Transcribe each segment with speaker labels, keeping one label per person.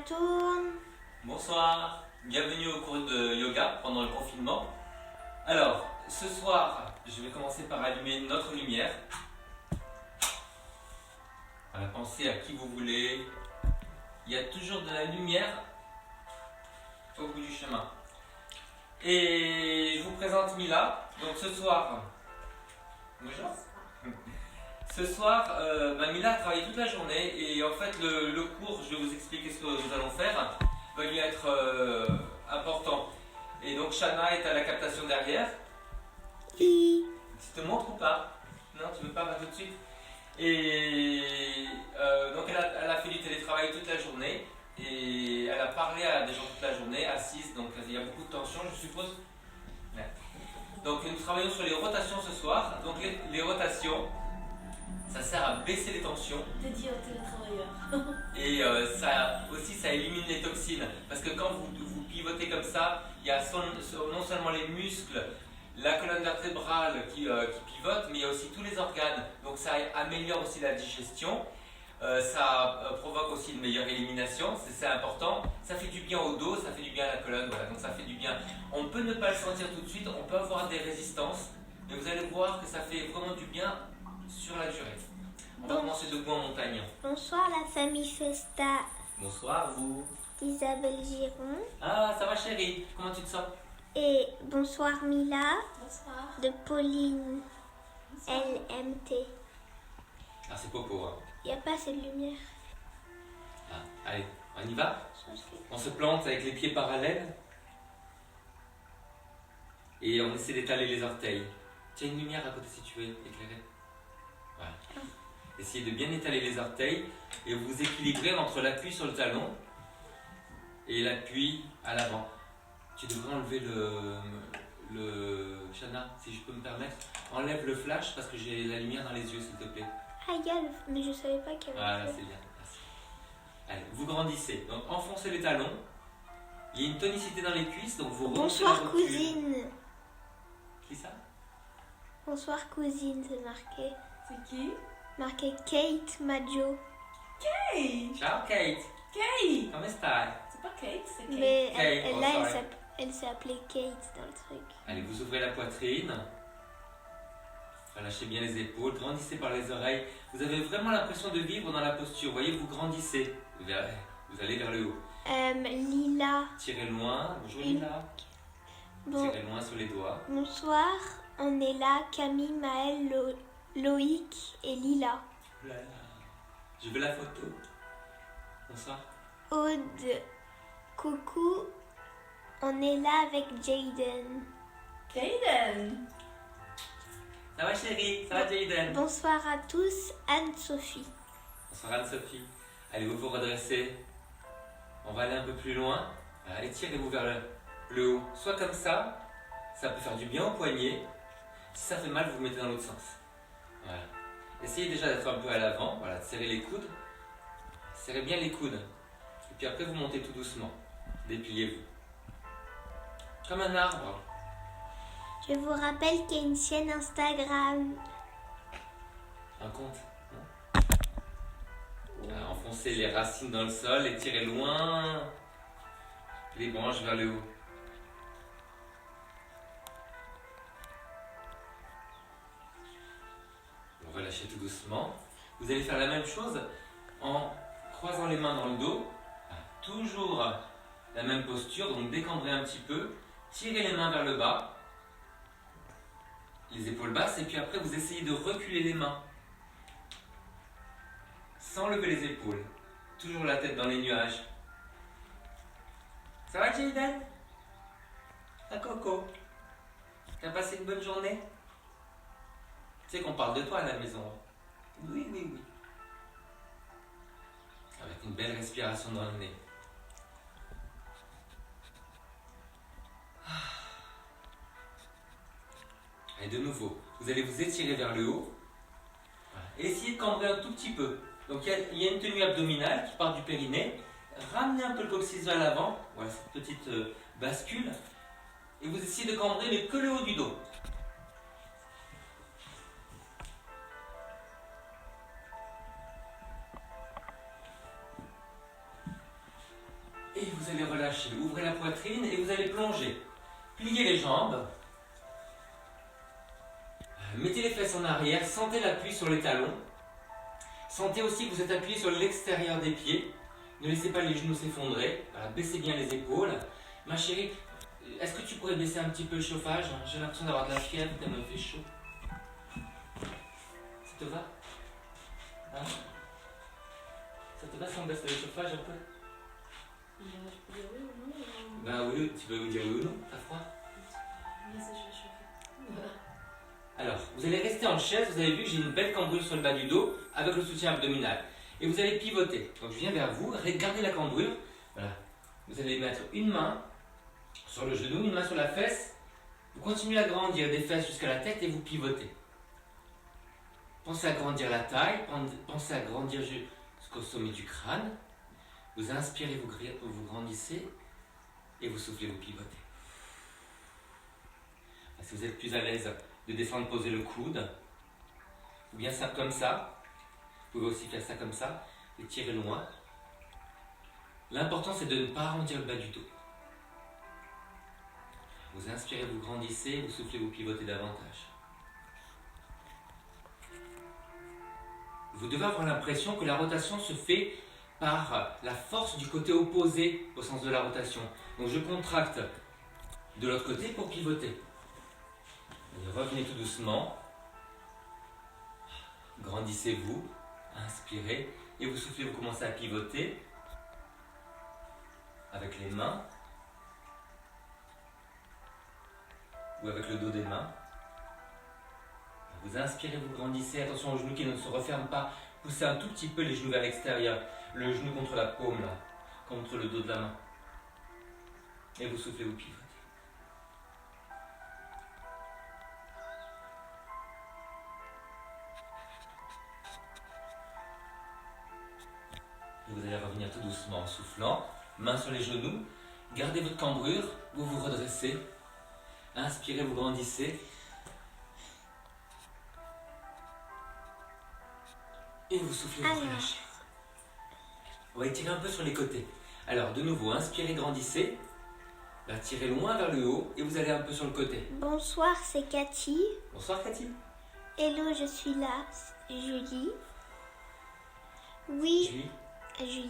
Speaker 1: tourne.
Speaker 2: Bonsoir, bienvenue au cours de yoga pendant le confinement. Alors, ce soir, je vais commencer par allumer notre lumière. Voilà, pensez à qui vous voulez. Il y a toujours de la lumière au bout du chemin. Et je vous présente Mila. Donc ce soir, bonjour. Ce soir, Mila a travaillé toute la journée et en fait le cours, je vais vous expliquer ce que nous allons faire, va lui être important. Et donc Shana est à la captation derrière.
Speaker 1: Oui.
Speaker 2: Tu te montres ou pas? Non, tu veux pas, tout de suite. Et donc elle a fait du télétravail toute la journée et elle a parlé à des gens toute la journée, assise, donc il y a beaucoup de tension, je suppose. Ouais. Donc nous travaillons sur les rotations ce soir. Donc les rotations, ça sert à baisser les tensions.
Speaker 3: Dédié aux télétravailleurs.
Speaker 2: Et ça élimine les toxines. Parce que quand vous pivotez comme ça, il y a non seulement les muscles, la colonne vertébrale qui pivote, mais il y a aussi tous les organes. Donc ça améliore aussi la digestion. Ça provoque aussi une meilleure élimination, c'est important. Ça fait du bien au dos, ça fait du bien à la colonne, voilà, donc ça fait du bien. On peut ne pas le sentir tout de suite, on peut avoir des résistances, mais vous allez voir que ça fait vraiment du bien sur la durée. On va commencer debout en montagne.
Speaker 1: Bonsoir la famille Festa
Speaker 2: Bonsoir vous.
Speaker 1: d'Isabelle Giron.
Speaker 2: Ah, ça va chérie, comment tu te sens?
Speaker 1: Et bonsoir Mila
Speaker 3: Bonsoir.
Speaker 1: de Pauline LMT.
Speaker 2: Ah, c'est Popo, hein.
Speaker 1: Il n'y a pas assez de lumière.
Speaker 2: Ah, allez, on y va? On se plante avec les pieds parallèles et on essaie d'étaler les orteils. Tu as une lumière à côté si tu veux éclairer. Voilà. Essayez de bien étaler les orteils et vous équilibrez entre l'appui sur le talon et l'appui à l'avant. Tu devrais enlever le Shana, si je peux me permettre. Enlève le flash parce que j'ai la lumière dans les yeux, s'il te plaît.
Speaker 1: Ah, il y a mais je savais pas qu'il y avait.
Speaker 2: Voilà, c'est bien. Merci. Allez, vous grandissez. Donc, enfoncez les talons. Il y a une tonicité dans les cuisses, donc vous remontez la
Speaker 1: Bonsoir
Speaker 2: rotule.
Speaker 1: cousine.
Speaker 2: Qui ça?
Speaker 1: Bonsoir cousine, c'est marqué.
Speaker 3: C'est qui?
Speaker 1: Marqué Kate Maggio.
Speaker 3: Hey!
Speaker 2: Ciao Kate.
Speaker 3: Kate!
Speaker 2: Come stai?
Speaker 3: C'est pas Kate, c'est Kate.
Speaker 1: Mais
Speaker 2: Kate, oh,
Speaker 1: là,
Speaker 2: sorry.
Speaker 1: elle s'est appelée Kate dans le truc.
Speaker 2: Allez, vous ouvrez la poitrine. Relâchez bien les épaules, grandissez par les oreilles. Vous avez vraiment l'impression de vivre dans la posture. Vous voyez, vous grandissez. Vous allez vers le haut.
Speaker 1: Lila.
Speaker 2: Tirez loin. Bonjour Lila.
Speaker 1: Bon,
Speaker 2: Tirez loin sur les doigts.
Speaker 1: bonsoir, on est là, Camille, Maëlle, Loïc et Lila.
Speaker 2: Oh là là. Je veux la photo. Bonsoir.
Speaker 1: Aude, coucou, on est là avec Jaden.
Speaker 3: Kaden!
Speaker 2: Ça va chérie? Ça va Jayden?
Speaker 1: Bonsoir à tous, Anne-Sophie.
Speaker 2: Bonsoir Anne-Sophie. Allez, vous vous redressez. On va aller un peu plus loin. Allez, tirez-vous vers le haut. Soit comme ça peut faire du bien au poignet. Si ça fait mal, vous vous mettez dans l'autre sens. Voilà. Essayez déjà d'être un peu à l'avant. Voilà, de serrer les coudes. Serrez bien les coudes. Et puis après, vous montez tout doucement. Dépliez-vous. Comme un arbre.
Speaker 1: Je vous rappelle qu'il y a une chaîne Instagram.
Speaker 2: Un compte. Voilà, enfoncez les racines dans le sol et tirez loin les branches vers le haut. Vous relâchez tout doucement. Vous allez faire la même chose en croisant les mains dans le dos. Toujours la même posture, donc décambrez un petit peu. Tirez les mains vers le bas. Les épaules basses et puis après vous essayez de reculer les mains. Sans lever les épaules. Toujours la tête dans les nuages. Ça va Jayden? Ah Coco? T'as passé une bonne journée? Tu sais qu'on parle de toi à la maison. Oui, oui, oui. Avec une belle respiration dans le nez. Et de nouveau, vous allez vous étirer vers le haut. Et essayez de cambrer un tout petit peu. Donc il y a une tenue abdominale qui part du périnée. Ramenez un peu le coccyx vers l'avant. Voilà cette petite bascule. Et vous essayez de cambrer mais que le haut du dos. Et vous allez relâcher. Ouvrez la poitrine et vous allez plonger. Pliez les jambes. Mettez les fesses en arrière. Sentez l'appui sur les talons. Sentez aussi que vous êtes appuyé sur l'extérieur des pieds. Ne laissez pas les genoux s'effondrer. Voilà, baissez bien les épaules. Ma chérie, est-ce que tu pourrais baisser un petit peu le chauffage? J'ai l'impression d'avoir de la fièvre, ça me fait chaud. Ça te va? Hein? Ça te va si on baisse le chauffage un peu?
Speaker 3: Je peux dire oui ou non?
Speaker 2: Ben oui, tu peux vous dire oui ou non? T'as froid?
Speaker 3: Mais ça, je vais chauffer.
Speaker 2: Alors, vous allez rester en chaise. Vous avez vu que j'ai une belle cambrure sur le bas du dos avec le soutien abdominal. Et vous allez pivoter. Donc je viens vers vous, gardez la cambrure. Voilà. Vous allez mettre une main sur le genou, une main sur la fesse. Vous continuez à grandir des fesses jusqu'à la tête et vous pivotez. Pensez à grandir la taille, pensez à grandir jusqu'au sommet du crâne. Vous inspirez, vous grandissez et vous soufflez, vous pivotez. Si vous êtes plus à l'aise de descendre, poser le coude, ou bien ça comme ça. Vous pouvez aussi faire ça comme ça et tirer loin. L'important c'est de ne pas arrondir le bas du dos. Vous inspirez, vous grandissez, vous soufflez, vous pivotez davantage. Vous devez avoir l'impression que la rotation se fait par la force du côté opposé au sens de la rotation. Donc je contracte de l'autre côté pour pivoter. Et revenez tout doucement. Grandissez-vous. Inspirez et vous soufflez, vous commencez à pivoter avec les mains ou avec le dos des mains. Vous inspirez, vous grandissez, attention aux genoux qui ne se referment pas, poussez un tout petit peu les genoux vers l'extérieur, le genou contre la paume là, contre le dos de la main. Et vous soufflez, vous pivotez. Vous allez revenir tout doucement en soufflant, main sur les genoux, gardez votre cambrure, vous vous redressez, inspirez, vous grandissez, et vous soufflez, vous relâchez. On va étirer un peu sur les côtés. Alors de nouveau, inspirez, grandissez, là, tirez loin vers le haut, et vous allez un peu sur le côté.
Speaker 1: Bonsoir, c'est Cathy.
Speaker 2: Bonsoir Cathy.
Speaker 1: Hello, je suis là, Julie. Oui.
Speaker 2: Julie.
Speaker 1: Julie.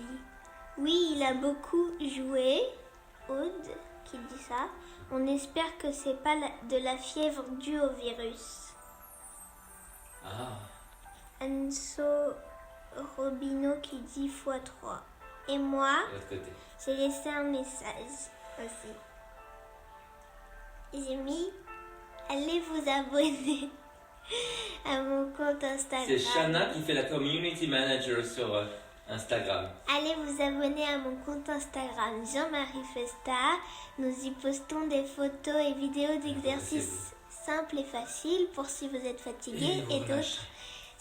Speaker 1: Oui, il a beaucoup joué. Aude qui dit ça. On espère que c'est pas de la fièvre due au virus.
Speaker 2: Ah.
Speaker 1: Anso Robino qui dit x3. Et moi,
Speaker 2: De l'autre côté.
Speaker 1: j'ai laissé un message aussi. J'ai mis allez vous abonner à mon compte Instagram.
Speaker 2: C'est Shana qui fait la community manager sur Instagram.
Speaker 1: Allez vous abonner à mon compte Instagram Jean-Marie Festa. Nous y postons des photos et vidéos d'exercices simples et faciles pour si vous êtes fatigué et d'autres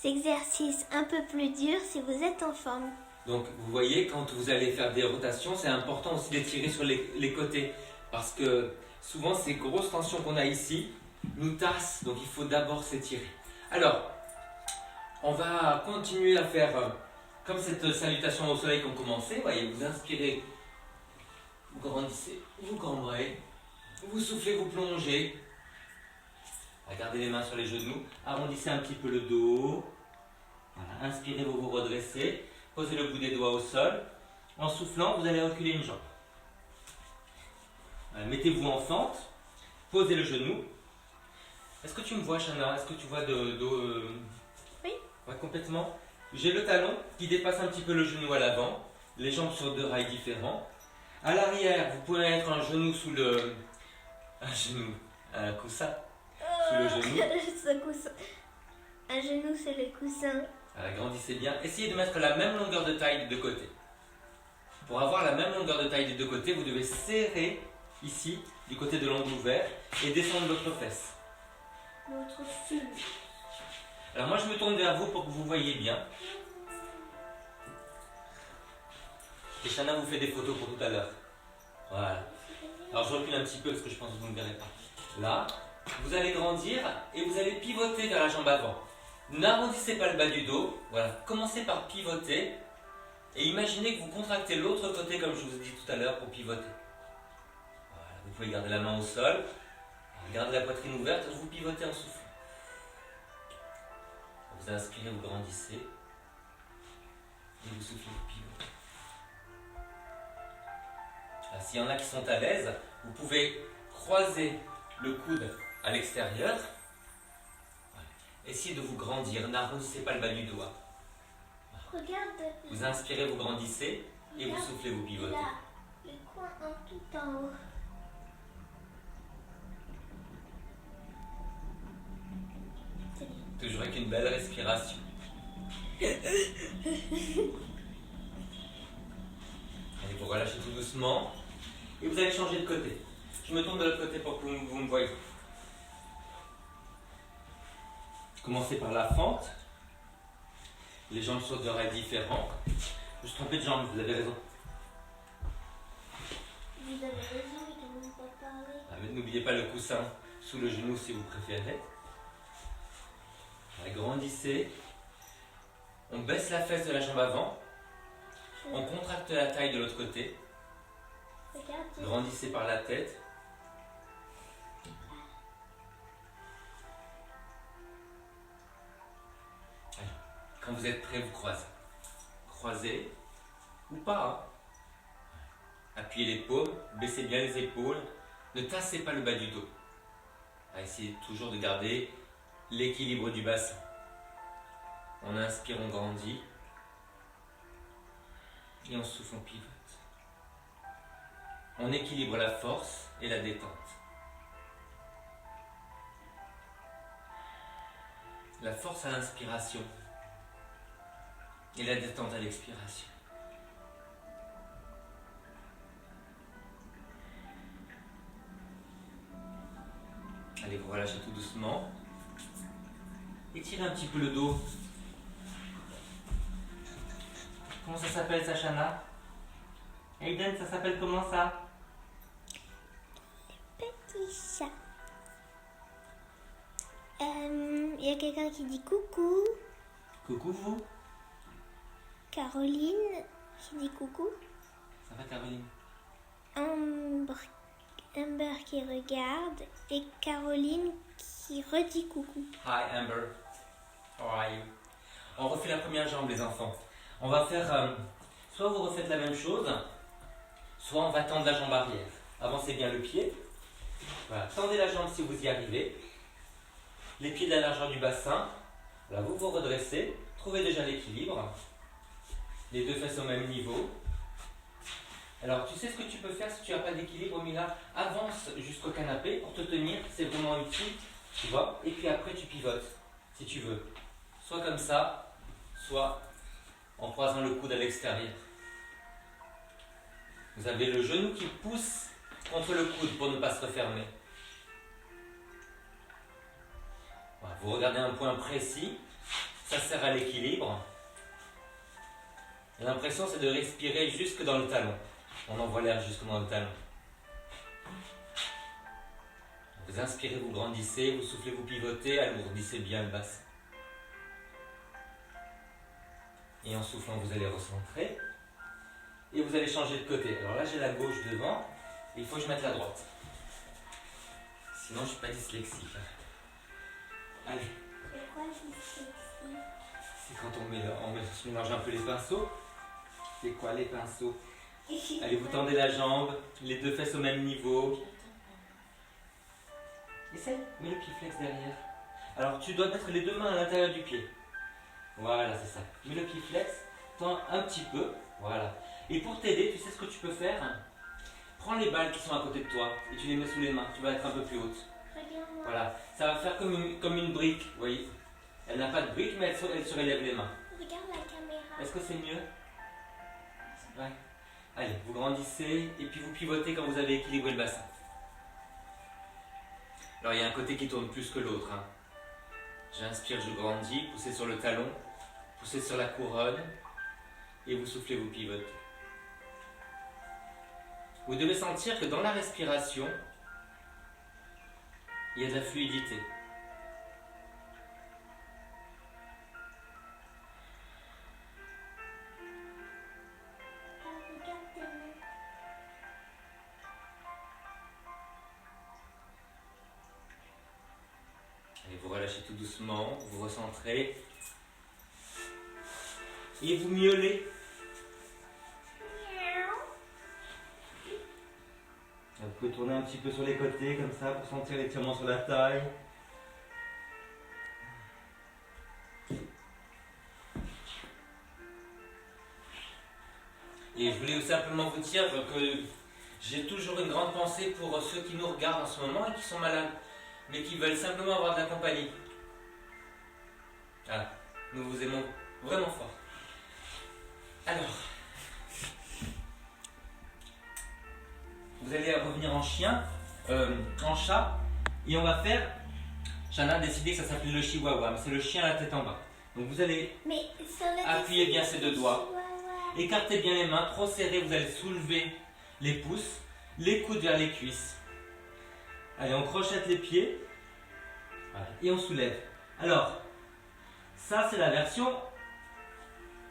Speaker 1: exercices un peu plus durs si vous êtes en forme.
Speaker 2: Donc vous voyez, quand vous allez faire des rotations, c'est important aussi d'étirer sur les côtés. Parce que souvent ces grosses tensions qu'on a ici nous tassent, donc il faut d'abord s'étirer. Alors, on va continuer à faire comme cette salutation au soleil qu'on commençait. Vous voyez, vous inspirez, vous grandissez, vous cambrez, vous soufflez, vous plongez. Gardez les mains sur les genoux, arrondissez un petit peu le dos. Voilà, inspirez, vous vous redressez, posez le bout des doigts au sol. En soufflant, vous allez reculer une jambe. Voilà, mettez-vous en fente, posez le genou. Est-ce que tu me vois, Shana? Est-ce que tu vois
Speaker 1: Oui.
Speaker 2: Ouais, complètement. J'ai le talon qui dépasse un petit peu le genou à l'avant, les jambes sur deux rails différents. À l'arrière, vous pouvez mettre un genou sous le... un coussin sous le genou.
Speaker 1: Ce coussin. Un genou c'est le coussin.
Speaker 2: Grandissez bien. Essayez de mettre la même longueur de taille des deux côtés. Pour avoir la même longueur de taille des deux côtés, vous devez serrer ici, du côté de l'angle ouvert, et descendre votre fesse.
Speaker 1: L'autre fille.
Speaker 2: Alors moi je me tourne vers vous pour que vous voyez bien. Et Shana vous fait des photos pour tout à l'heure. Voilà. Alors je recule un petit peu parce que je pense que vous ne me verrez pas. Là, vous allez grandir et vous allez pivoter vers la jambe avant. N'arrondissez pas le bas du dos. Voilà. Commencez par pivoter. Et imaginez que vous contractez l'autre côté comme je vous ai dit tout à l'heure pour pivoter. Voilà, vous pouvez garder la main au sol, gardez la poitrine ouverte, vous pivotez en soufflant. Vous inspirez, vous grandissez et vous soufflez, vous pivotez. S'il y en a qui sont à l'aise, vous pouvez croiser le coude à l'extérieur. Voilà. Essayez de vous grandir, n'arrondissez pas le bas du doigt.
Speaker 1: Regarde.
Speaker 2: Vous inspirez, vous grandissez et vous soufflez, vous pivotez.
Speaker 1: Là, le coin tout en haut.
Speaker 2: Toujours avec une belle respiration. Allez, vous relâchez tout doucement et vous allez changer de côté. Je me tourne de l'autre côté pour que vous me voyez. Commencez par la fente. Les jambes sur des oreilles différents. Je me suis trompé de jambe, vous avez raison.
Speaker 1: Vous avez raison, ils ne m'ont pas parlé.
Speaker 2: Mais n'oubliez pas le coussin sous le genou si vous préférez. Grandissez. On baisse la fesse de la jambe avant. On contracte la taille de l'autre côté.
Speaker 1: Regardez.
Speaker 2: Grandissez par la tête. Allez. Quand vous êtes prêt, vous croisez. Croisez ou pas. Appuyez les paumes, baissez bien les épaules. Ne tassez pas le bas du dos. Essayez toujours de garder l'équilibre du bassin. On inspire, on grandit. Et on souffle, on pivote. On équilibre la force et la détente. La force à l'inspiration et la détente à l'expiration. Allez, vous relâchez tout doucement. Étirez un petit peu le dos. Comment ça s'appelle, Sachana? Aiden, ça s'appelle comment ça?
Speaker 1: Petit chat. Il y a quelqu'un qui dit coucou.
Speaker 2: Coucou vous.
Speaker 1: Caroline qui dit coucou.
Speaker 2: Ça va, Caroline?
Speaker 1: Amber qui regarde et Caroline qui redit coucou.
Speaker 2: Hi Amber. How are you? On refait la première jambe, les enfants. On va faire... soit vous refaites la même chose, soit on va tendre la jambe arrière. Avancez bien le pied. Voilà. Tendez la jambe si vous y arrivez. Les pieds de la largeur du bassin. Là, vous vous redressez. Trouvez déjà l'équilibre. Les deux fesses au même niveau. Alors, tu sais ce que tu peux faire si tu n'as pas d'équilibre, Mila? Avance jusqu'au canapé pour te tenir. C'est vraiment utile. Tu vois? Et puis après, tu pivotes, si tu veux. Soit comme ça, soit en croisant le coude à l'extérieur. Vous avez le genou qui pousse contre le coude pour ne pas se refermer. Voilà, vous regardez un point précis, ça sert à l'équilibre. L'impression c'est de respirer jusque dans le talon. On envoie l'air jusque dans le talon. Vous inspirez, vous grandissez, vous soufflez, vous pivotez, alourdissez bien le bassin. Et en soufflant, vous allez recentrer. Et vous allez changer de côté. Alors là, j'ai la gauche devant. Et il faut que je mette la droite. Sinon, je ne suis pas dyslexique. Allez.
Speaker 1: C'est quoi dyslexie?
Speaker 2: C'est quand on mélange un peu les pinceaux. C'est quoi les pinceaux? Allez, vous tendez la jambe. Les deux fesses au même niveau. Essaye. Mets le pied flex derrière. Alors, tu dois mettre les deux mains à l'intérieur du pied. Voilà, c'est ça. Mets le pied flex, tends un petit peu, voilà. Et pour t'aider, tu sais ce que tu peux faire? Prends les balles qui sont à côté de toi et tu les mets sous les mains, tu vas être un peu plus haute.
Speaker 1: Regarde-moi.
Speaker 2: Voilà, ça va faire comme une brique, vous voyez. Elle n'a pas de brique, mais elle se relève les mains.
Speaker 1: Regarde la caméra.
Speaker 2: Est-ce que c'est mieux? Ouais. Allez, vous grandissez et puis vous pivotez quand vous avez équilibré le bassin. Alors il y a un côté qui tourne plus que l'autre. Hein. J'inspire, je grandis, poussez sur le talon, poussez sur la couronne et vous soufflez, vous pivotez. Vous devez sentir que dans la respiration, il y a de la fluidité. relâchez tout doucement, vous recentrez. Et vous miaulez. Vous pouvez tourner un petit peu sur les côtés comme ça pour sentir l'étirement sur la taille. Et je voulais simplement vous dire que j'ai toujours une grande pensée pour ceux qui nous regardent en ce moment et qui sont malades, mais qui veulent simplement avoir de la compagnie. Voilà, nous vous aimons vraiment fort. Alors, vous allez revenir en chien, en chat, et on va faire. Shana a décidé que ça s'appelait le chihuahua, mais c'est le chien à la tête en bas. Donc vous allez appuyer bien ces deux doigts, écartez bien les mains, trop serré, vous allez soulever les pouces, les coudes vers les cuisses. Allez, on crochette les pieds, voilà, et on soulève. Alors, ça c'est la version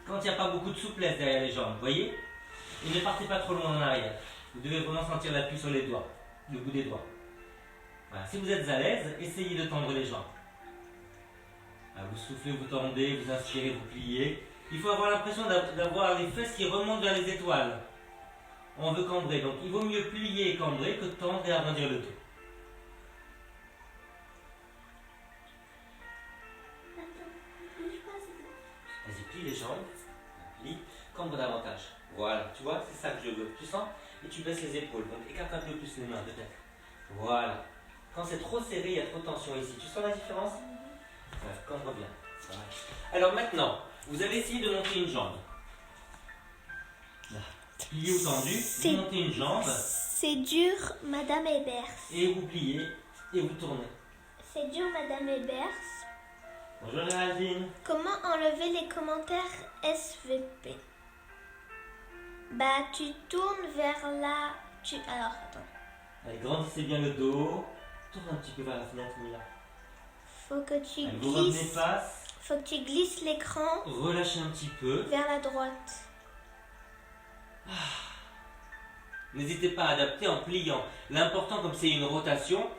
Speaker 2: quand il n'y a pas beaucoup de souplesse derrière les jambes, vous voyez? Et ne partez pas trop loin en arrière. Vous devez vraiment sentir l'appui sur les doigts, le bout des doigts. Voilà. Si vous êtes à l'aise, essayez de tendre les jambes. Voilà, vous soufflez, vous tendez, vous inspirez, vous pliez. Il faut avoir l'impression d'avoir les fesses qui remontent vers les étoiles. On veut cambrer, donc il vaut mieux plier et cambrer que tendre et arrondir le dos. Vas-y, plie les jambes, plie, cambre davantage. Voilà, tu vois, c'est ça que je veux. Tu sens? Et tu baisses les épaules, donc écarte un peu plus les mains peut-être. Voilà. Quand c'est trop serré, il y a trop de tension ici. Tu sens la différence? Voilà, cambre bien. Voilà. Alors maintenant, vous allez essayer de monter une jambe. Là. Plié ou tendu, vous montez une jambe.
Speaker 1: C'est dur, Madame Ebers.
Speaker 2: Et vous pliez et vous tournez.
Speaker 1: C'est dur, Madame Ebers.
Speaker 2: Bonjour Géraldine.
Speaker 1: Comment enlever les commentaires SVP? Bah, tu tournes vers là. Alors, attends.
Speaker 2: Allez, grandissez bien le dos. Tourne un petit peu vers la fenêtre, Mila.
Speaker 1: Faut que tu
Speaker 2: Allez, vous revenez
Speaker 1: glisses.
Speaker 2: face.
Speaker 1: Faut que tu glisses l'écran
Speaker 2: Relâchez un petit peu.
Speaker 1: vers la droite.
Speaker 2: N'hésitez pas à adapter en pliant. L'important, comme c'est une rotation,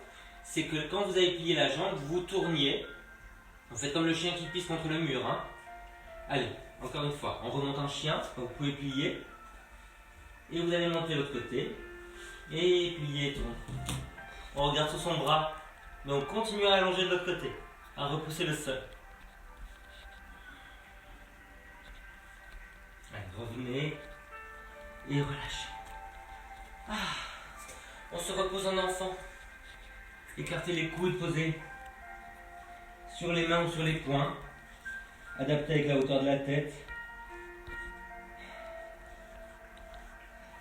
Speaker 2: c'est que quand vous avez plié la jambe, vous tourniez. Vous faites comme le chien qui pisse contre le mur. Hein. Allez, encore une fois, on remonte en chien, donc vous pouvez plier. Et vous allez monter l'autre côté. Et plier, tourne. On regarde sur son bras. Donc continuez à allonger de l'autre côté, à repousser le sol. Allez, revenez. Et relâchez. On se repose en enfant. Écartez les coudes, posez sur les mains ou sur les poings. Adaptez avec la hauteur de la tête.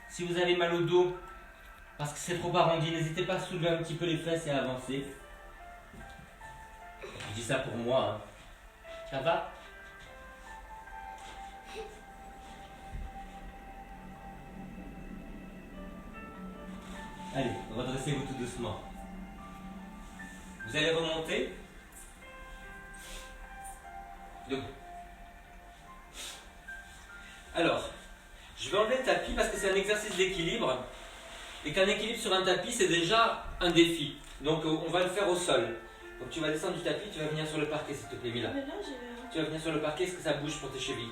Speaker 2: Si vous avez mal au dos, parce que c'est trop arrondi, n'hésitez pas à soulever un petit peu les fesses et à avancer. Je dis ça pour moi. Hein. Ça va? Allez, redressez-vous tout doucement. Vous allez remonter. Debout. Alors, je vais enlever le tapis parce que c'est un exercice d'équilibre. Et qu'un équilibre sur un tapis, c'est déjà un défi. Donc, on va le faire au sol. Donc, tu vas descendre du tapis, tu vas venir sur le parquet, s'il te plaît, Mila.
Speaker 3: Mais là,
Speaker 2: Tu vas venir sur le parquet, est-ce que ça bouge pour tes chevilles?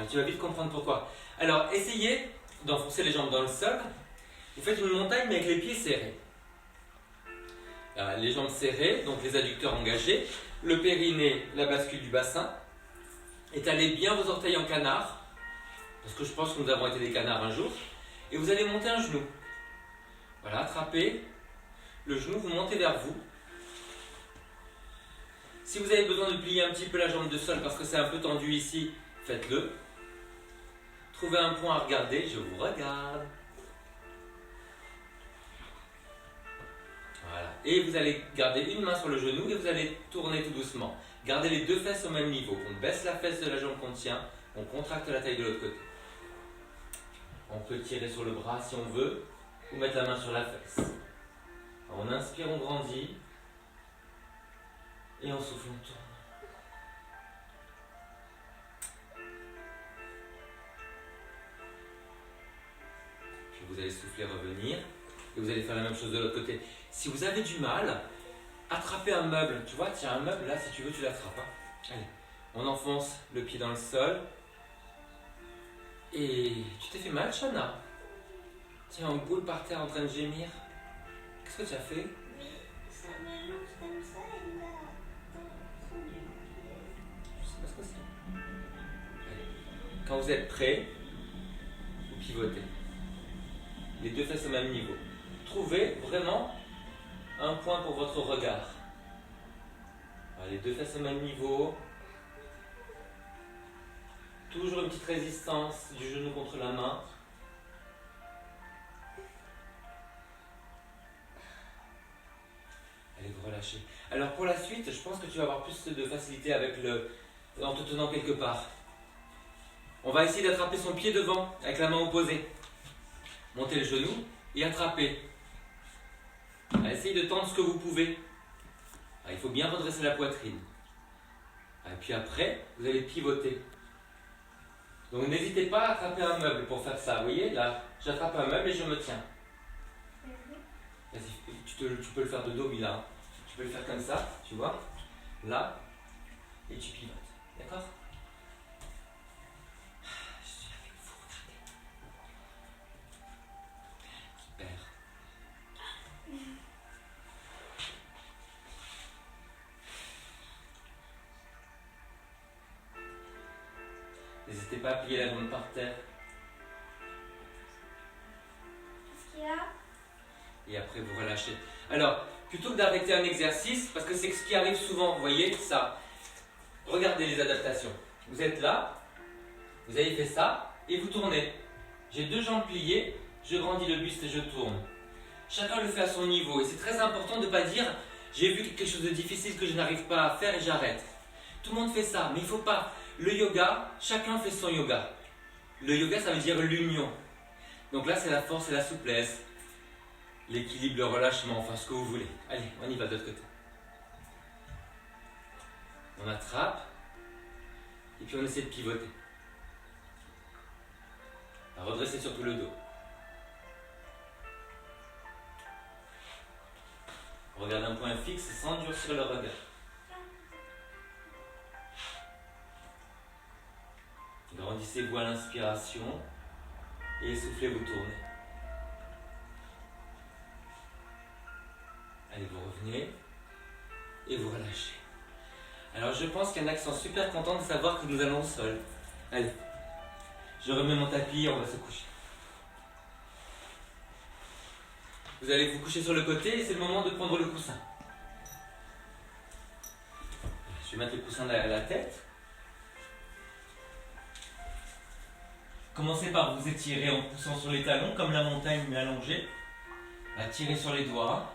Speaker 2: Tu vas vite comprendre pourquoi. Alors, essayez d'enfoncer les jambes dans le sol. Vous faites une montagne, mais avec les pieds serrés. Les jambes serrées, donc les adducteurs engagés. Le périnée, la bascule du bassin. Étalez bien vos orteils en canard. Parce que je pense que nous avons été des canards un jour. Et vous allez monter un genou. Voilà, attrapez le genou, vous montez vers vous. Si vous avez besoin de plier un petit peu la jambe de sol parce que c'est un peu tendu ici, faites-le. Trouvez un point à regarder, je vous regarde. Voilà. Et vous allez garder une main sur le genou et vous allez tourner tout doucement. Gardez les deux fesses au même niveau. On baisse la fesse de la jambe qu'on tient, on contracte la taille de l'autre côté. On peut tirer sur le bras si on veut, ou mettre la main sur la fesse. On inspire, on grandit. Et on souffle, on tourne. Puis vous allez souffler, revenir. Et vous allez faire la même chose de l'autre côté. Si vous avez du mal, attraper un meuble. Tu vois, tiens, un meuble, là, si tu veux, tu l'attrapes. Hein. Allez, on enfonce le pied dans le sol. Et tu t'es fait mal, Shana? Tiens, en boule par terre en train de gémir. Qu'est-ce que tu as fait?
Speaker 1: Mais ça me lance comme ça et là, dans le fond du pied.
Speaker 2: Je sais pas ce que c'est. Allez. Quand vous êtes prêts, vous pivotez. Les deux fesses au même niveau. Trouvez vraiment un point pour votre regard. Voilà, les deux fesses au même niveau. Toujours une petite résistance du genou contre la main. Allez, vous relâchez. Alors pour la suite, je pense que tu vas avoir plus de facilité avec en te tenant quelque part. On va essayer d'attraper son pied devant avec la main opposée. Montez le genou et attrapez. Essayez de tendre ce que vous pouvez. Il faut bien redresser la poitrine. Et puis après, vous allez pivoter. Donc n'hésitez pas à attraper un meuble pour faire ça. Vous voyez, là, j'attrape un meuble et je me tiens. Vas-y, tu peux le faire de dos, Mila. Tu peux le faire comme ça, tu vois. Là, et tu pivotes. D'accord? Je suis avec vous, regardez. Super. N'hésitez pas à plier la jambe par terre.
Speaker 1: Qu'est-ce qu'il y a?
Speaker 2: Et après vous relâchez. Alors, plutôt que d'arrêter un exercice, parce que c'est ce qui arrive souvent, vous voyez, ça. Regardez les adaptations. Vous êtes là, vous avez fait ça, et vous tournez. J'ai deux jambes pliées, je grandis le buste et je tourne. Chacun le fait à son niveau, et c'est très important de ne pas dire j'ai vu quelque chose de difficile que je n'arrive pas à faire et j'arrête. Tout le monde fait ça, mais il ne faut pas. Le yoga, chacun fait son yoga. Le yoga, ça veut dire l'union. Donc là, c'est la force et la souplesse, l'équilibre, le relâchement, enfin ce que vous voulez. Allez, on y va de l'autre côté. On attrape, et puis on essaie de pivoter. Redresser surtout le dos. Regardez un point fixe sans durcir le regard. Grandissez-vous à l'inspiration et essoufflez-vous tourner. Allez, vous revenez et vous relâchez. Alors je pense qu'il y en a qui sont super contents de savoir que nous allons au sol. Allez, je remets mon tapis et on va se coucher. Vous allez vous coucher sur le côté et c'est le moment de prendre le coussin. Je vais mettre le coussin derrière la tête. Commencez par vous étirer en poussant sur les talons, comme la montagne mais allongée. Tirez sur les doigts.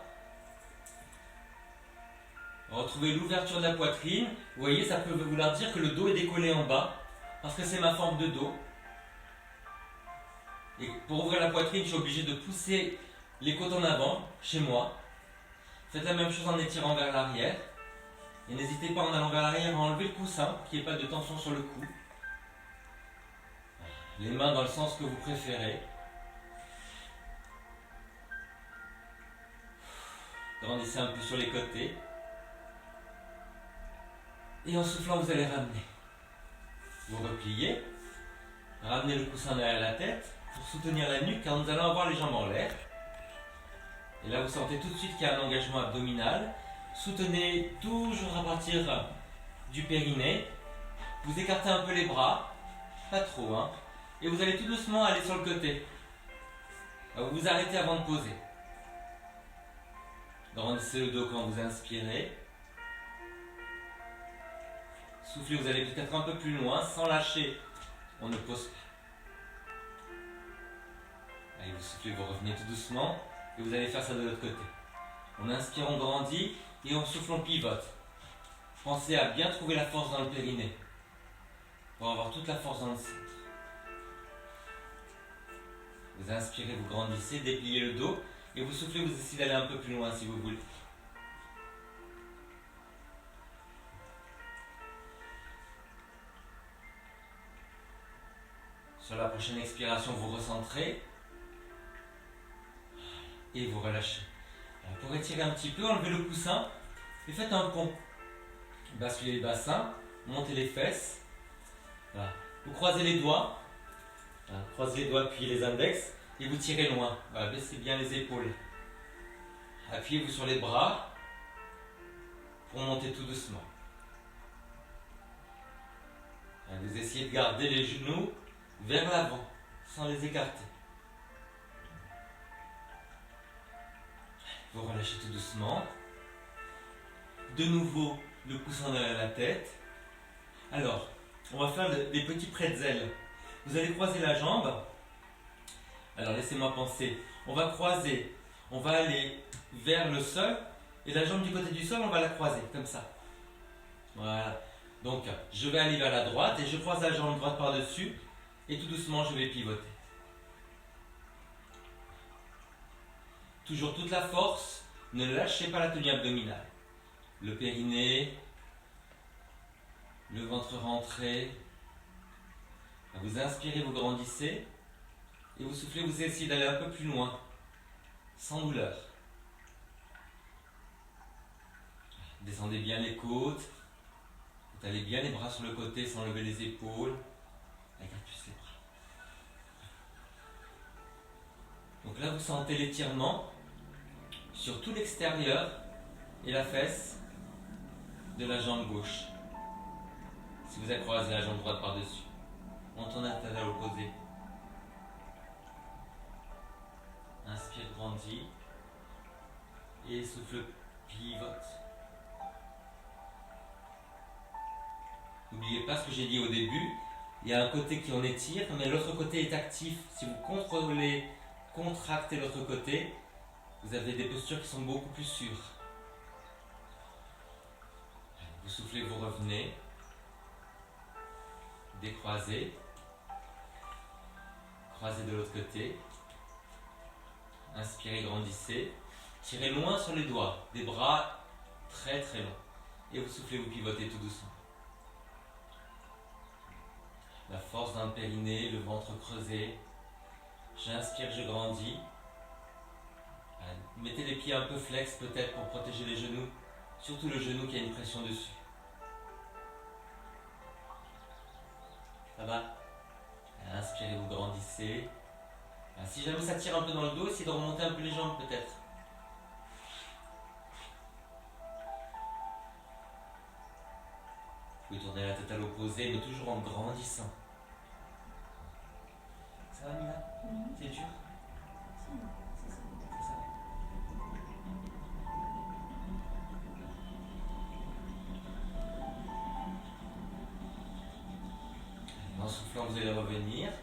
Speaker 2: Retrouvez l'ouverture de la poitrine. Vous voyez, ça peut vouloir dire que le dos est décollé en bas, parce que c'est ma forme de dos. Et pour ouvrir la poitrine, je suis obligé de pousser les côtes en avant, chez moi. Faites la même chose en étirant vers l'arrière. Et n'hésitez pas en allant vers l'arrière à enlever le coussin, pour qu'il n'y ait pas de tension sur le cou. Les mains dans le sens que vous préférez. Grandissez un peu sur les côtés. Et en soufflant, vous allez ramener. Vous repliez. Ramenez le coussin derrière la tête pour soutenir la nuque car nous allons avoir les jambes en l'air. Et là, vous sentez tout de suite qu'il y a un engagement abdominal. Soutenez toujours à partir du périnée. Vous écartez un peu les bras. Pas trop, hein. Et vous allez tout doucement aller sur le côté. Vous vous arrêtez avant de poser. Grandissez le dos quand vous inspirez. Soufflez, vous allez peut-être un peu plus loin, sans lâcher. On ne pose pas. Allez, vous soufflez, vous revenez tout doucement. Et vous allez faire ça de l'autre côté. On inspire, on grandit. Et on souffle, on pivote. Pensez à bien trouver la force dans le périnée. Pour avoir toute la force dans le centre. Vous inspirez, vous grandissez, dépliez le dos. Et vous soufflez, vous essayez d'aller un peu plus loin si vous voulez. Sur la prochaine expiration, vous recentrez. Et vous relâchez. Alors pour étirer un petit peu, enlevez le coussin. Et faites un pont. Basculez le bassin, montez les fesses. Voilà. Vous croisez les doigts. Voilà. Croisez les doigts, appuyez les index et vous tirez loin. Voilà. Baissez bien les épaules. Appuyez-vous sur les bras pour monter tout doucement. Voilà. Vous essayez de garder les genoux vers l'avant, sans les écarter. Vous relâchez tout doucement. De nouveau, le coussin derrière la tête. Alors, on va faire des petits pretzels. Vous allez croiser la jambe. Alors, laissez-moi penser. On va croiser. On va aller vers le sol. Et la jambe du côté du sol, on va la croiser, comme ça. Voilà. Donc, je vais aller vers la droite et je croise la jambe droite par-dessus. Et tout doucement, je vais pivoter. Toujours toute la force. Ne lâchez pas la tenue abdominale. Le périnée, le ventre rentré. Vous inspirez, vous grandissez. Et vous soufflez, vous essayez d'aller un peu plus loin. Sans douleur. Descendez bien les côtes. Étalez bien les bras sur le côté sans lever les épaules. Regarde plus les bras. Donc là, vous sentez l'étirement sur tout l'extérieur et la fesse de la jambe gauche. Si vous avez croisé la jambe droite par-dessus, on tourne la tête à l'opposé. Inspire, grandis. Et souffle, pivote. N'oubliez pas ce que j'ai dit au début. Il y a un côté qui en étire, mais l'autre côté est actif. Si vous contrôlez, contractez l'autre côté, vous avez des postures qui sont beaucoup plus sûres. Vous soufflez, vous revenez. Décroisez. Croisez de l'autre côté. Inspirez, grandissez. Tirez loin sur les doigts. Des bras très très longs. Et vous soufflez, vous pivotez tout doucement. La force dans le périnée, le ventre creusé. J'inspire, je grandis. Mettez les pieds un peu flex peut-être pour protéger les genoux. Surtout le genou qui a une pression dessus. Ça va? Inspirez, vous grandissez. Si jamais ça tire un peu dans le dos, essayez de remonter un peu les jambes peut-être. Vous pouvez tourner la tête à l'opposé, mais toujours en grandissant. Ça va, Mila? C'est dur?
Speaker 3: C'est ça.
Speaker 2: C'est ça. En soufflant, vous allez revenir. Et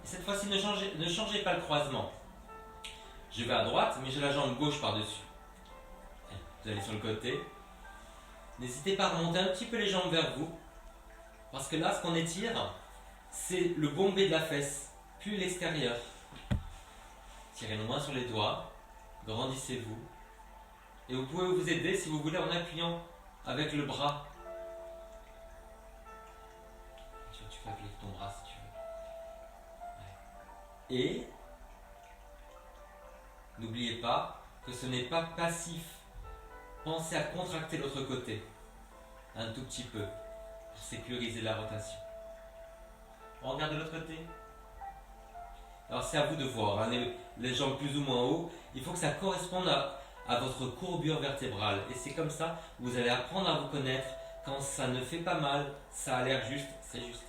Speaker 2: cette fois-ci, ne changez pas le croisement. Je vais à droite, mais j'ai la jambe gauche par-dessus. Vous allez sur le côté. N'hésitez pas à remonter un petit peu les jambes vers vous. Parce que là, ce qu'on étire, c'est le bombé de la fesse, puis l'extérieur. Tirez loin sur les doigts. Grandissez-vous. Et vous pouvez vous aider, si vous voulez, en appuyant avec le bras. Tu peux appuyer avec ton bras si tu veux. Ouais. Et n'oubliez pas que ce n'est pas passif. Pensez à contracter l'autre côté. Un tout petit peu. Pour sécuriser la rotation. On regarde de l'autre côté. Alors c'est à vous de voir. Hein, les jambes plus ou moins haut. Il faut que ça corresponde à votre courbure vertébrale. Et c'est comme ça que vous allez apprendre à vous connaître. Quand ça ne fait pas mal, ça a l'air juste, c'est juste.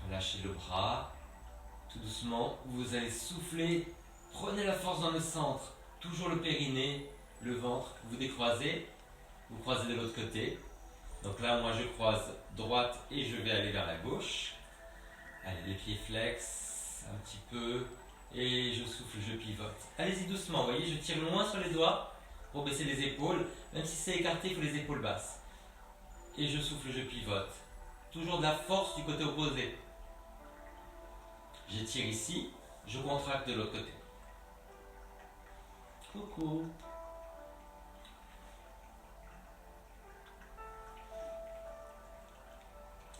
Speaker 2: Relâchez le bras. Tout doucement, vous allez souffler. Prenez la force dans le centre. Toujours le périnée, le ventre. Vous décroisez. Vous croisez de l'autre côté. Donc là, moi, je croise droite et je vais aller vers la gauche. Allez, les pieds flex, un petit peu. Et je souffle, je pivote. Allez-y doucement, vous voyez, je tire loin sur les doigts pour baisser les épaules. Même si c'est écarté, il faut les épaules basses. Et je souffle, je pivote. Toujours de la force du côté opposé. J'étire ici, je contracte de l'autre côté. Coucou.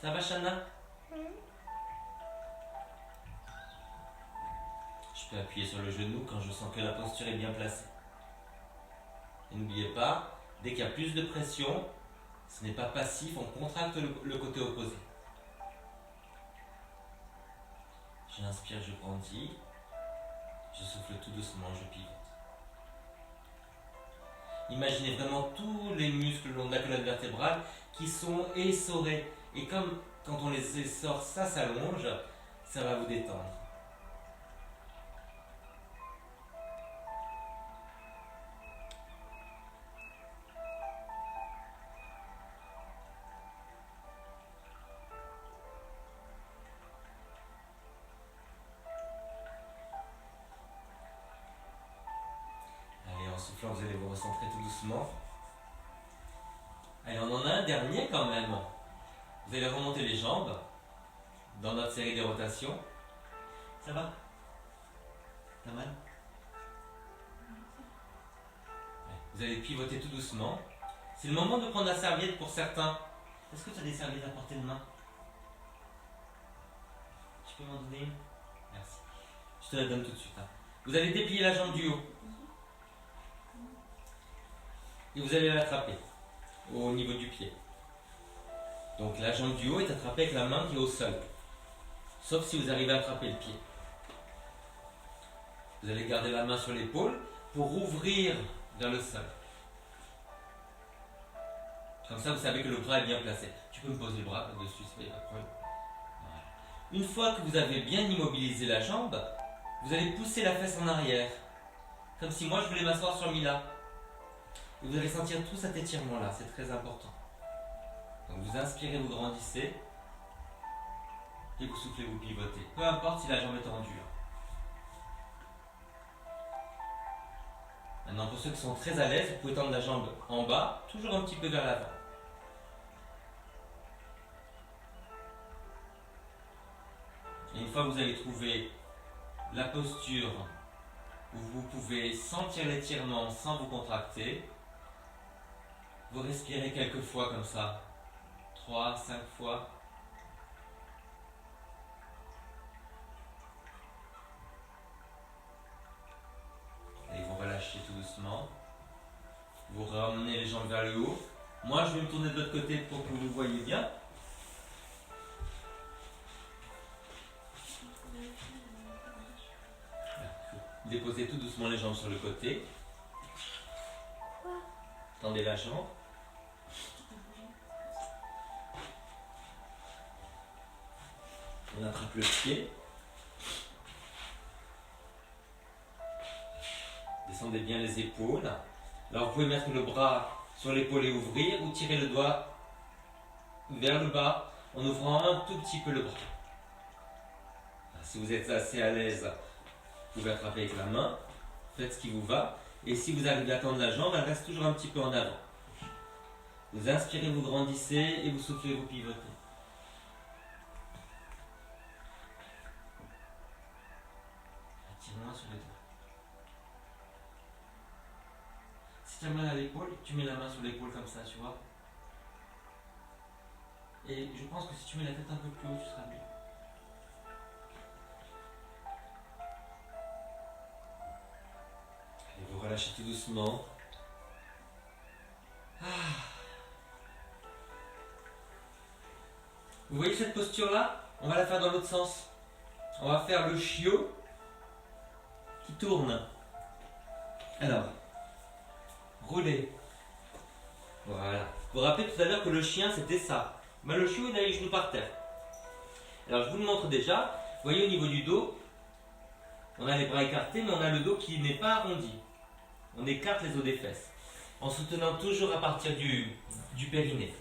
Speaker 2: Ça va, Shanna?
Speaker 4: Je peux appuyer sur le genou quand je sens que la posture est bien placée. Et n'oubliez pas, dès qu'il y a plus de pression, ce n'est pas passif, on contracte le côté opposé. J'inspire, je grandis. Je souffle tout doucement, je pivote. Imaginez vraiment tous les muscles le long de la colonne vertébrale qui sont essorés. Et comme quand on les essore, ça s'allonge, ça va vous détendre. En soufflant, vous allez vous recentrer tout doucement. Allez, on en a un dernier quand même. Vous allez remonter les jambes dans notre série de rotations. Ça va? T'as mal? Vous allez pivoter tout doucement. C'est le moment de prendre la serviette pour certains. Est-ce que tu as des serviettes à portée de main? Tu peux m'en donner une? Merci. Je te la donne tout de suite. Hein. Vous allez déplier la jambe du haut. Et vous allez l'attraper au niveau du pied. Donc la jambe du haut est attrapée avec la main qui est au sol. Sauf si vous arrivez à attraper le pied. Vous allez garder la main sur l'épaule pour ouvrir vers le sol. Comme ça, vous savez que le bras est bien placé. Tu peux me poser le bras dessus, ça n'y a pas de problème. Voilà. Une fois que vous avez bien immobilisé la jambe, vous allez pousser la fesse en arrière. Comme si moi je voulais m'asseoir sur Mila. Et vous allez sentir tout cet étirement là, c'est très important. Donc vous inspirez, vous grandissez. Et vous soufflez, vous pivotez. Peu importe si la jambe est tendue. Maintenant, pour ceux qui sont très à l'aise, vous pouvez tendre la jambe en bas, toujours un petit peu vers l'avant. Et une fois que vous avez trouvé la posture où vous pouvez sentir l'étirement sans vous contracter, vous respirez quelques fois comme ça, 3, 5 fois. Et vous relâchez tout doucement. Vous ramenez les jambes vers le haut. Moi, je vais me tourner de l'autre côté pour que vous voyez bien. Déposez tout doucement les jambes sur le côté. Tendez la jambe. On attrape le pied. Descendez bien les épaules. Alors vous pouvez mettre le bras sur l'épaule et ouvrir ou tirer le doigt vers le bas en ouvrant un tout petit peu le bras. Si vous êtes assez à l'aise, vous pouvez attraper avec la main. Faites ce qui vous va. Et si vous arrivez à tendre la jambe, elle reste toujours un petit peu en avant. Vous inspirez, vous grandissez et vous soufflez, vous pivotez. Attire-moi sur les doigts. Si tu as mal à l'épaule, tu mets la main sur l'épaule comme ça, tu vois. Et je pense que si tu mets la tête un peu plus haut, tu seras mieux. Et vous relâchez tout doucement. Vous voyez cette posture-là? On va la faire dans l'autre sens. On va faire le chiot qui tourne. Alors, roulez. Voilà. Vous vous rappelez tout à l'heure que le chien c'était ça. Mais le chiot il a les genoux par terre. Alors je vous le montre déjà. Vous voyez au niveau du dos, on a les bras écartés, mais on a le dos qui n'est pas arrondi. On écarte les os des fesses. En soutenant toujours à partir du périnée.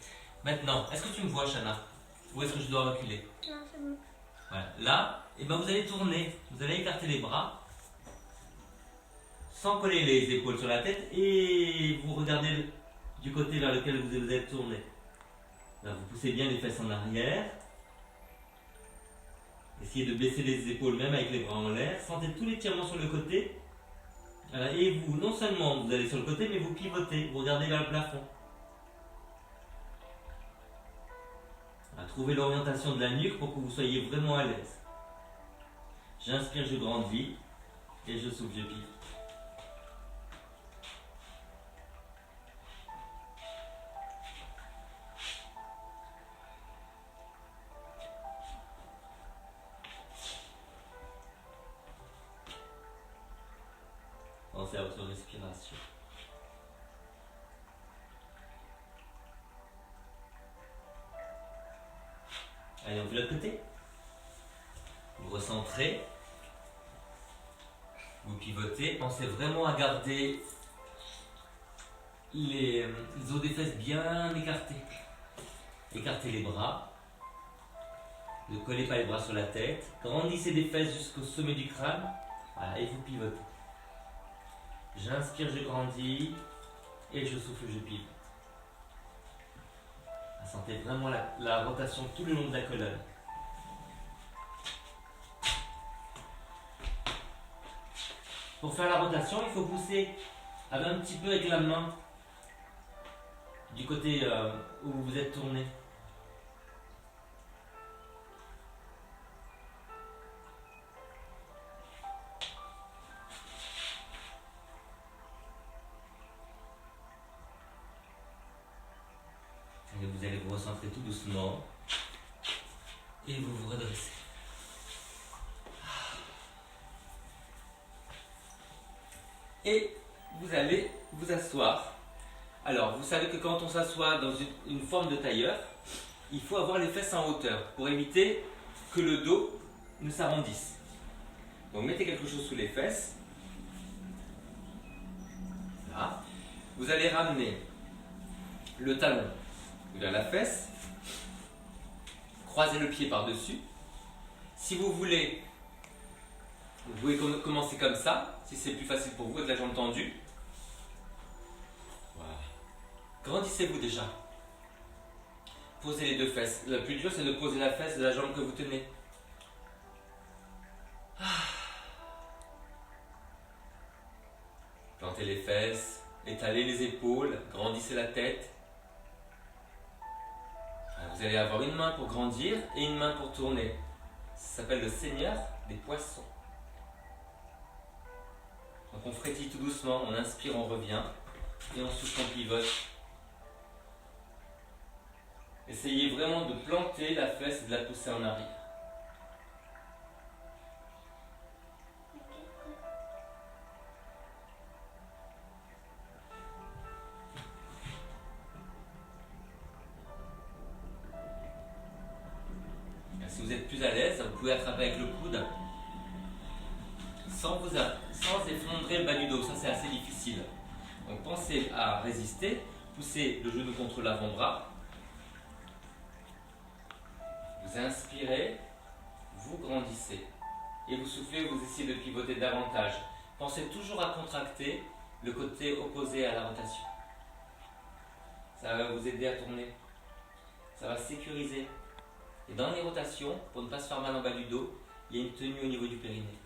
Speaker 4: Maintenant, est-ce que tu me vois, Shana? Ou est-ce que je dois reculer?
Speaker 1: Non, c'est bon.
Speaker 4: Voilà. Là, et ben vous allez tourner. Vous allez écarter les bras sans coller les épaules sur la tête et vous regardez du côté vers lequel vous êtes tourné. Là, vous poussez bien les fesses en arrière. Essayez de baisser les épaules même avec les bras en l'air. Sentez tout l'étirement sur le côté. Voilà. Et vous, non seulement vous allez sur le côté, mais vous pivotez. Vous regardez vers le plafond. Voilà. Trouvez l'orientation de la nuque pour que vous soyez vraiment à l'aise. J'inspire, je grandis. Et je souffle, je pive. Pensez à votre respiration. Allez, on fait l'autre côté. Vous recentrez. Vous pivotez. Pensez vraiment à garder les os des fesses bien écartés. Écartez les bras. Ne collez pas les bras sur la tête. Grandissez des fesses jusqu'au sommet du crâne. Voilà, et vous pivotez. J'inspire, je grandis. Et je souffle, je pivote. Sentez vraiment la rotation tout le long de la colonne. Pour faire la rotation, il faut pousser un petit peu avec la main du côté où vous vous êtes tourné. Et vous allez vous recentrer tout doucement et vous vous redressez. Et vous allez vous asseoir. Alors, vous savez que quand on s'assoit dans une forme de tailleur, il faut avoir les fesses en hauteur pour éviter que le dos ne s'arrondisse. Donc, mettez quelque chose sous les fesses. Là. Vous allez ramener le talon vers la fesse. Croisez le pied par-dessus. Si vous voulez, vous pouvez commencer comme ça, si c'est plus facile pour vous avec la jambe tendue. Voilà. Grandissez-vous déjà. Posez les deux fesses. Le plus dur, c'est de poser la fesse de la jambe que vous tenez. Plantez les fesses, étalez les épaules, grandissez la tête. Vous allez avoir une main pour grandir et une main pour tourner. Ça s'appelle le Seigneur des poissons. Donc on frétille tout doucement, on inspire, on revient, et on souffle, on pivote. Essayez vraiment de planter la fesse et de la pousser en arrière. Si vous êtes plus à l'aise, vous pouvez attraper avec le coude sans effondrer le bas du dos. Ça, c'est assez difficile. Donc pensez à résister, poussez le genou contre l'avant-bras. Vous inspirez, vous grandissez. Et vous soufflez, vous essayez de pivoter davantage. Pensez toujours à contracter le côté opposé à la rotation. Ça va vous aider à tourner. Ça va sécuriser. Et dans les rotations, pour ne pas se faire mal en bas du dos, il y a une tenue au niveau du périnée.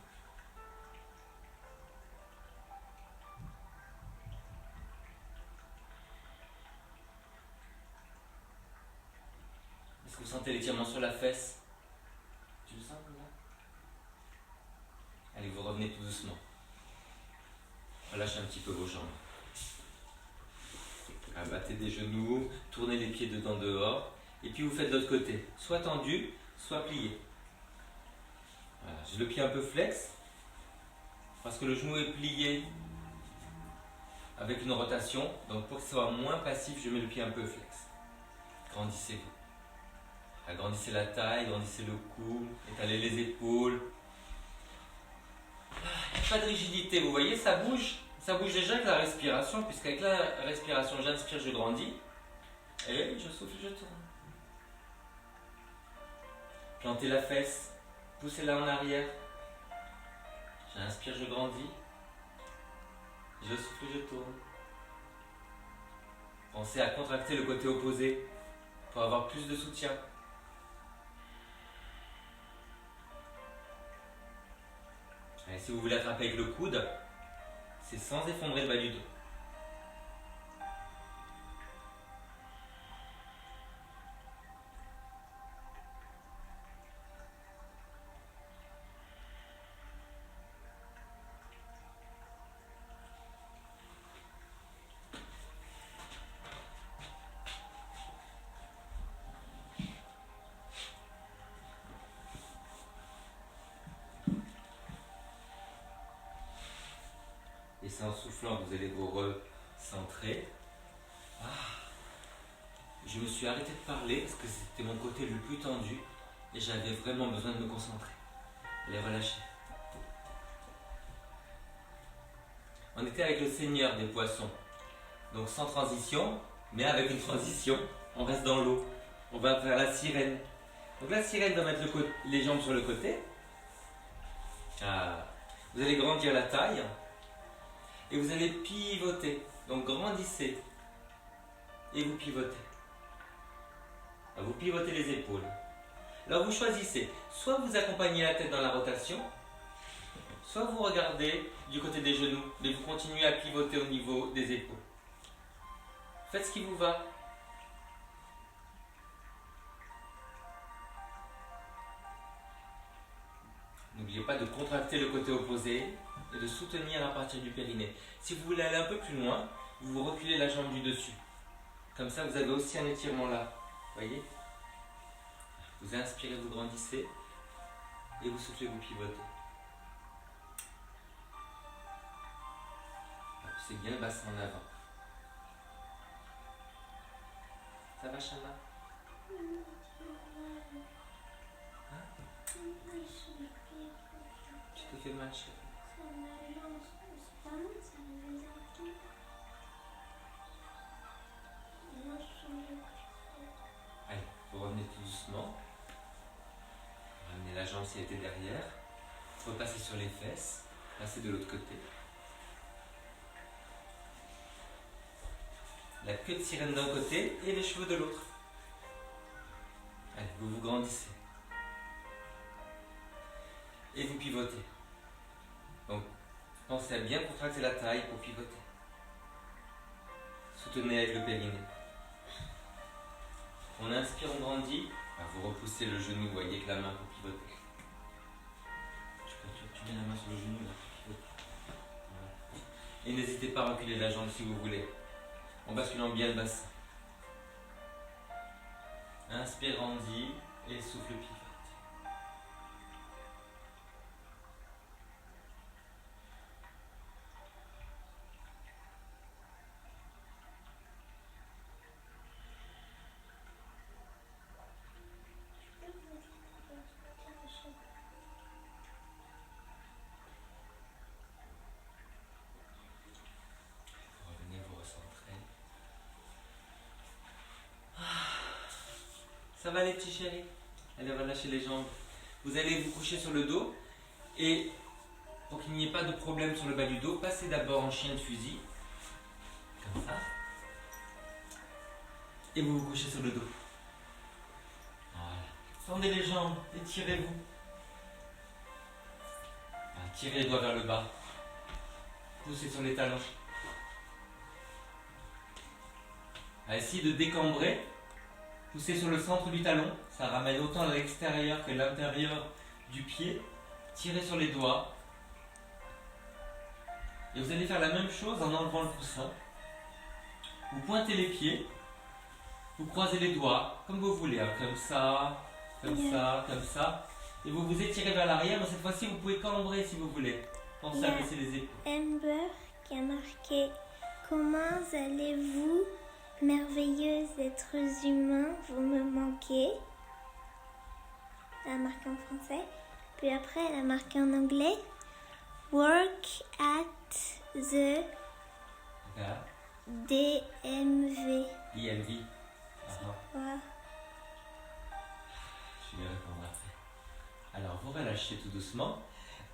Speaker 4: Est-ce que vous sentez l'étirement sur la fesse? Tu le sens là? Allez, vous revenez tout doucement. Relâchez un petit peu vos jambes. Abattez des genoux, tournez les pieds dedans dehors. Et puis vous faites de l'autre côté, soit tendu, soit plié. Voilà. J'ai le pied un peu flex, parce que le genou est plié avec une rotation. Donc pour que ce soit moins passif, je mets le pied un peu flex. Grandissez-vous. Agrandissez la taille, grandissez le cou, étalez les épaules. Il n'y a pas de rigidité, vous voyez, ça bouge. Ça bouge déjà avec la respiration, puisqu'avec la respiration, j'inspire, je grandis. Et je souffle, je tourne. Plantez la fesse, poussez-la en arrière. J'inspire, je grandis. Je souffle, je tourne. Pensez à contracter le côté opposé pour avoir plus de soutien. Et si vous voulez attraper avec le coude, c'est sans effondrer le bas du dos. c'est en soufflant que vous allez vous recentrer. Ah. Je me suis arrêté de parler parce que c'était mon côté le plus tendu et j'avais vraiment besoin de me concentrer. Allez, relâchez. On était avec le Seigneur des poissons. Donc sans transition, mais avec une transition, on reste dans l'eau. On va faire la sirène. Donc la sirène va mettre les jambes sur le côté. Ah. Vous allez grandir la taille et vous allez pivoter. Donc grandissez et vous pivotez. Vous pivotez les épaules. Alors vous choisissez, soit vous accompagnez la tête dans la rotation, soit vous regardez du côté des genoux, mais vous continuez à pivoter au niveau des épaules. Faites ce qui vous va. N'oubliez pas de contracter le côté opposé et de soutenir à partir du périnée. Si vous voulez aller un peu plus loin, vous reculez la jambe du dessus. Comme ça, vous avez aussi un étirement là. Voyez? Vous inspirez, vous grandissez et vous soufflez, vous pivotez. Poussez bien le bassin en avant. Ça va, Chana? Hein? Tu te fais mal, chérie?
Speaker 1: C'est pas mal, ça me les articles. Moi, je sens le
Speaker 4: Allez, vous revenez tout doucement. Ramenez la jambe si elle était derrière. Repassez sur les fesses. Passez de l'autre côté. La queue de sirène d'un côté et les cheveux de l'autre. Allez, vous vous grandissez. Et vous pivotez. Donc, pensez à bien contracter la taille pour pivoter. Soutenez avec le périnée. On inspire, on grandit. Vous repoussez le genou, vous voyez, avec la main pour pivoter. Tu mets la main sur le genou là, pour pivoter. Voilà. Et n'hésitez pas à reculer la jambe si vous voulez. En basculant bien le bassin. Inspire, grandit et souffle, pivote. Revenez vous recentrer. Ça va les petits chéris? Allez, relâchez les jambes. Vous allez vous coucher sur le dos et pour qu'il n'y ait pas de problème sur le bas du dos, passez d'abord en chien de fusil, comme ça, et vous vous couchez sur le dos. Voilà. Tendez les jambes, étirez-vous. Tirez les doigts vers le bas. Poussez sur les talons. Essayez de décambrer. Poussez sur le centre du talon. Ça ramène autant à l'extérieur que l'intérieur du pied. Tirez sur les doigts. Et vous allez faire la même chose en enlevant le coussin. Vous pointez les pieds. Vous croisez les doigts comme vous voulez. Hein, comme ça, comme ça, comme ça. Et vous vous étirez vers l'arrière. Mais cette fois-ci, vous pouvez cambrer si vous voulez. Pensez à baisser les épaules.
Speaker 1: Amber qui a marqué comment allez-vous, merveilleux êtres humains, vous me manquez. Elle a marqué en français. Puis après, elle a marqué en anglais. Work at the
Speaker 4: Regarde.
Speaker 1: DMV.
Speaker 4: IMV.
Speaker 1: Wow.
Speaker 4: Je vais répondre après. Alors, vous relâchez tout doucement.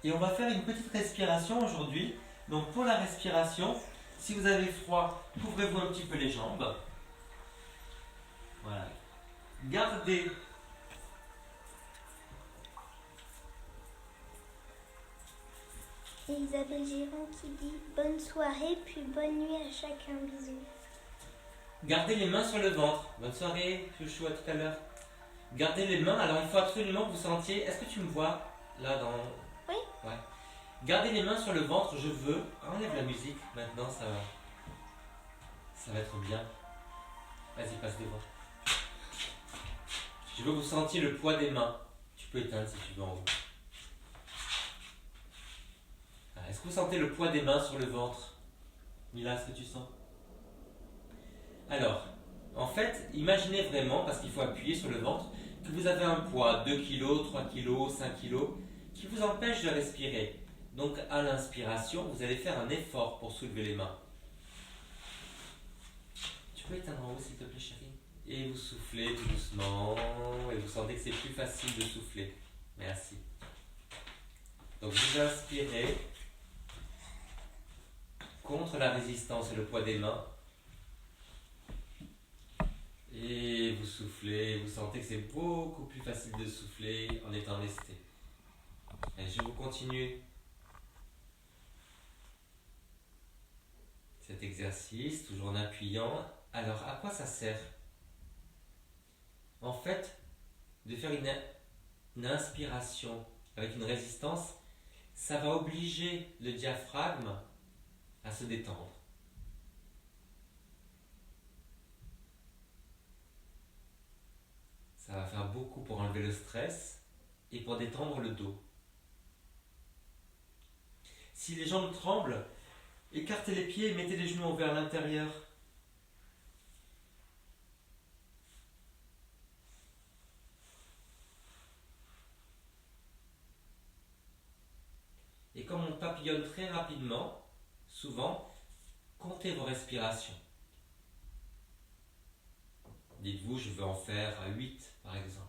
Speaker 4: Et on va faire une petite respiration aujourd'hui. Donc, pour la respiration, si vous avez froid, couvrez-vous un petit peu les jambes. Voilà. Gardez.
Speaker 1: Et Isabelle Giron qui dit bonne soirée puis bonne nuit à chacun. Bisous.
Speaker 4: Gardez les mains sur le ventre. Bonne soirée, chouchou, à tout à l'heure. Gardez les mains. Alors, il faut absolument que vous sentiez. Est-ce que tu me vois là dans.
Speaker 1: Oui.
Speaker 4: Ouais. Gardez les mains sur le ventre. Je veux. Enlève la musique. Maintenant, ça va. Ça va être bien. Vas-y, passe devant. Je veux que vous sentiez le poids des mains. Tu peux éteindre si tu veux en haut. Est-ce que vous sentez le poids des mains sur le ventre? Mila, est-ce que tu sens? Alors, en fait, imaginez vraiment, parce qu'il faut appuyer sur le ventre, que vous avez un poids 2 kg, 3 kg, 5 kg, qui vous empêche de respirer. Donc, à l'inspiration, vous allez faire un effort pour soulever les mains. Tu peux éteindre en haut, s'il te plaît, chérie? Et vous soufflez tout doucement, et vous sentez que c'est plus facile de souffler. Merci. Donc, vous inspirez contre la résistance et le poids des mains. Et vous soufflez, vous sentez que c'est beaucoup plus facile de souffler en étant lesté. Et je vous continue cet exercice, toujours en appuyant. Alors, à quoi ça sert? En fait, de faire une inspiration avec une résistance, ça va obliger le diaphragme à se détendre. Ça va faire beaucoup pour enlever le stress et pour détendre le dos. Si les jambes tremblent, écartez les pieds et mettez les genoux vers l'intérieur. Et comme on papillonne très rapidement, souvent, comptez vos respirations. Dites-vous, je veux en faire 8 par exemple.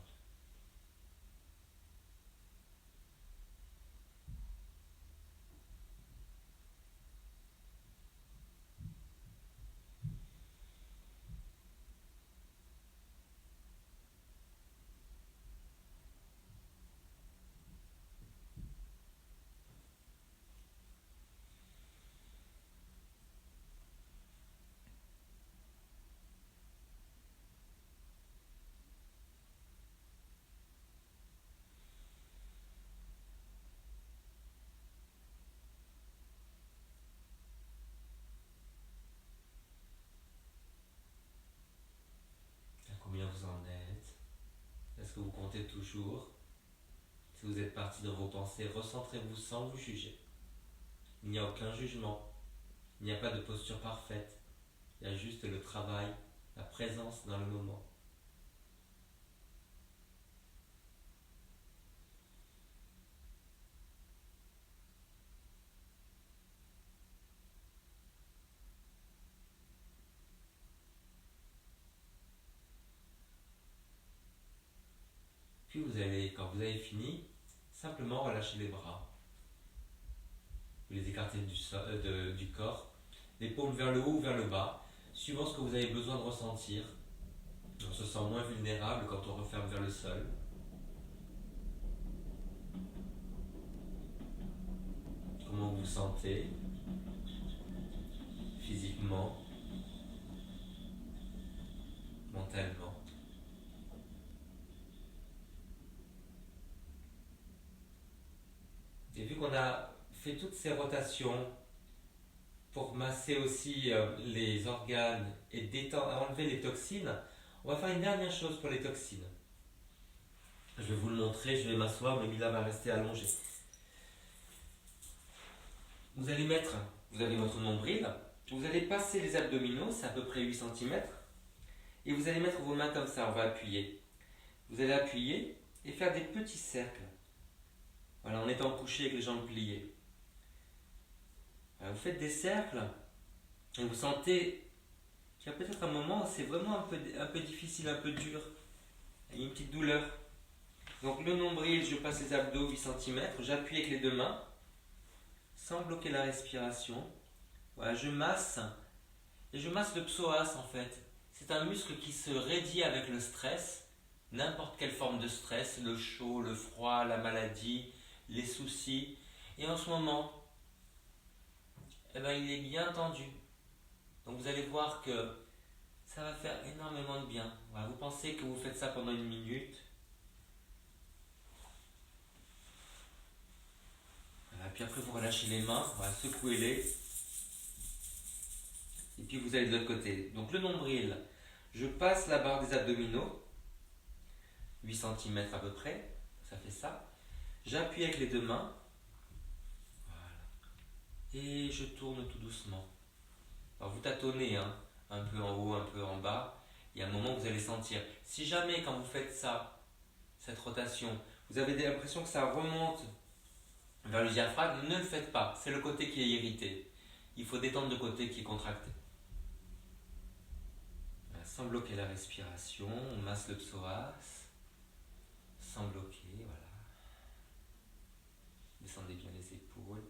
Speaker 4: Combien vous en êtes? Est-ce que vous comptez toujours? Si vous êtes parti dans vos pensées, recentrez-vous sans vous juger. Il n'y a aucun jugement. Il n'y a pas de posture parfaite. Il y a juste le travail, la présence dans le moment. Puis vous allez, quand vous avez fini, simplement relâcher les bras. Vous les écartez du corps, les paumes vers le haut ou vers le bas, suivant ce que vous avez besoin de ressentir. On se sent moins vulnérable quand on referme vers le sol. Comment vous vous sentez physiquement, mentalement. Et vu qu'on a fait toutes ces rotations pour masser aussi les organes et enlever les toxines, on va faire une dernière chose pour les toxines. Je vais vous le montrer, je vais m'asseoir, mais Mila va rester allongée. Vous avez votre nombril, vous allez passer les abdominaux, c'est à peu près 8 cm, et vous allez mettre vos mains comme ça, on va appuyer. Vous allez appuyer et faire des petits cercles. Voilà, en étant couché avec les jambes pliées. Voilà, vous faites des cercles et vous sentez qu'il y a peut-être un moment où c'est vraiment un peu difficile, un peu dur. Il y a une petite douleur. Donc le nombril, je passe les abdos 8 cm, j'appuie avec les deux mains, sans bloquer la respiration. Voilà, je masse, et je masse le psoas en fait. C'est un muscle qui se raidit avec le stress, n'importe quelle forme de stress, le chaud, le froid, la maladie, les soucis. Et en ce moment, il est bien tendu. Donc vous allez voir que ça va faire énormément de bien. Voilà, vous pensez que vous faites ça pendant 1 minute. Voilà, puis après vous relâchez les mains, voilà, secouez-les. Et puis vous allez de l'autre côté. Donc le nombril, je passe la barre des abdominaux, 8 cm à peu près, ça fait ça. J'appuie avec les deux mains. Voilà. Et je tourne tout doucement.
Speaker 2: Alors vous tâtonnez, hein, un peu en haut, un peu en bas. Il y a un moment où vous allez sentir. Si jamais quand vous faites ça, cette rotation, vous avez l'impression que ça remonte vers le diaphragme, ne le faites pas. C'est le côté qui est irrité. Il faut détendre le côté qui est contracté. Voilà, sans bloquer la respiration, on masse le psoas. Sans bloquer, voilà. Descendez bien les épaules.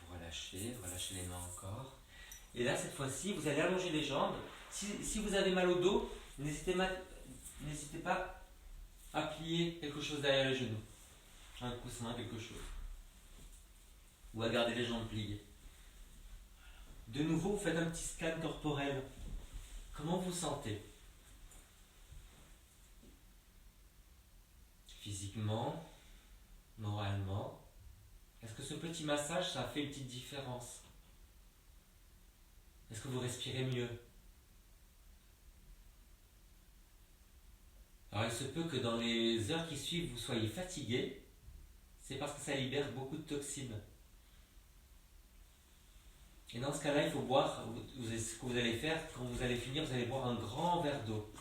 Speaker 2: Vous relâchez les mains encore. Et là, cette fois-ci, vous allez allonger les jambes. Si vous avez mal au dos, n'hésitez pas à plier quelque chose derrière les genoux. Un coussin, quelque chose. Ou à garder les jambes pliées. De nouveau, vous faites un petit scan corporel. Comment vous sentez? Physiquement, moralement. Est-ce que ce petit massage, ça a fait une petite différence? Est-ce que vous respirez mieux? Alors il se peut que dans les heures qui suivent, vous soyez fatigué. C'est parce que ça libère beaucoup de toxines. Et dans ce cas-là, il faut boire, ce que vous allez faire, quand vous allez finir, vous allez boire un grand verre d'eau.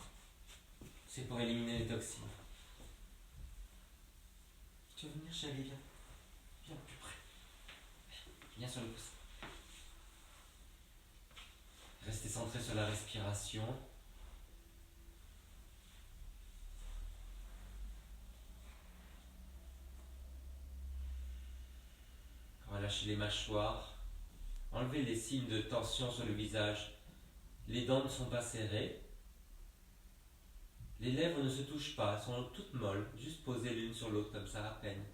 Speaker 2: C'est pour éliminer les toxines. Tu veux venir, chérie? Viens. Viens plus près. Viens sur le coussin. Restez centré sur la respiration. Relâchez les mâchoires. Enlevez les signes de tension sur le visage. Les dents ne sont pas serrées. Les lèvres ne se touchent pas, elles sont toutes molles, juste posées l'une sur l'autre comme ça à peine.